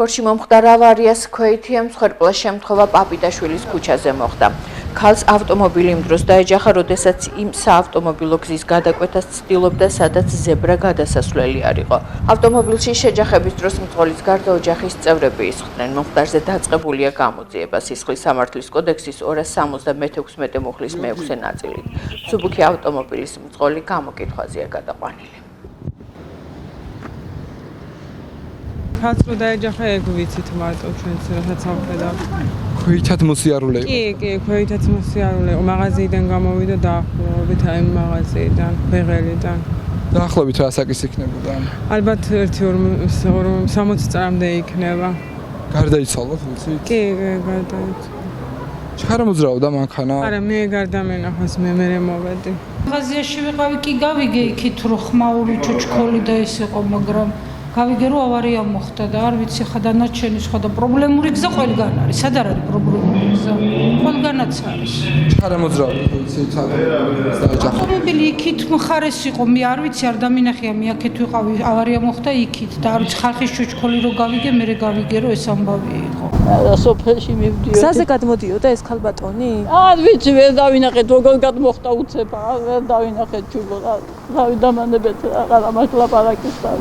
ქორში მომხდარ ავარიას ქვეითია მსხვერპლად შემთხვევა პაპიდაშვილის ქუჩაზე მოხდა. ქალს ავტომობილი იმ დროს დაეჯახა, როდესაც იმ საავტომობილო გზის გადაკვეთას ცდილობდა, სადაც ზებრა გადასასვლელი არ იყო. ავტომობილში შეჯახების დროს მძღოლის გარდა ოჯახის წევრები ისხდნენ. მომხდარზე დაწყებულია გამოძიება სისხლის სამართლის კოდექსის 276 მუხლის მე-6 ნაწილით. მსუბუქი ავტომობილის მძღოლი გამოკითხვაზეა გადაყვანილი. ქალს რო დაეჯახა, ეგ ვიცით მარტო ჩვენც რასაც ავხედა. ქვეითად მოსიარულე იყო. კი, ქვეითად მოსიარულე იყო. მაღაზიიდან გამოვიდა დაახლოებით აი მაღაზიიდან, ბეღელიდან. დაახლოებით რა საკის იქნებოდა? ალბათ 1-60 წლამდე იქნება. გარდაიცვალა ვიცი? კი, გარდაიცვალა. ჩქარა მოძრაობდა მანქანა? არა, მე გარდამენახოს, მე მოვედი. მაღაზიაში ვიყავი, კი გავიგე იქით რო ხმაური ჩოჩქოლი და ეს იყო, მაგრამ გავიგე რომ ავარია მოხდა და არ ვიცი ხა დანარჩენი სხვა და პრობლემური გზა ყველგან არის. სად არ არის პრობლემური გზა? ყველგანაც არის. ჩქარა მოძრაობდა ვიცი? დაეჯახა. ავტომობილი იქით მხარეს იყო, მე არ ვიცი, არ დამინახია, მე აქეთ ვიყავი, ავარია მოხდა იქით და არ ვიცი ხალხის ჩოჩქოლი რო გავიგე, მე გავიგე რომ ეს ამბავი იყო. და სოფელში მივდიოდი. გზაზე გადმოდიოდა ეს ქალბატონი? არ ვიცი, ვერ დავინახეთ როგორ გადმოხდა უცებ, ვერ დავინახეთ ჩუბო. დავით დამანებეთ რა მართლა პარაკისთან.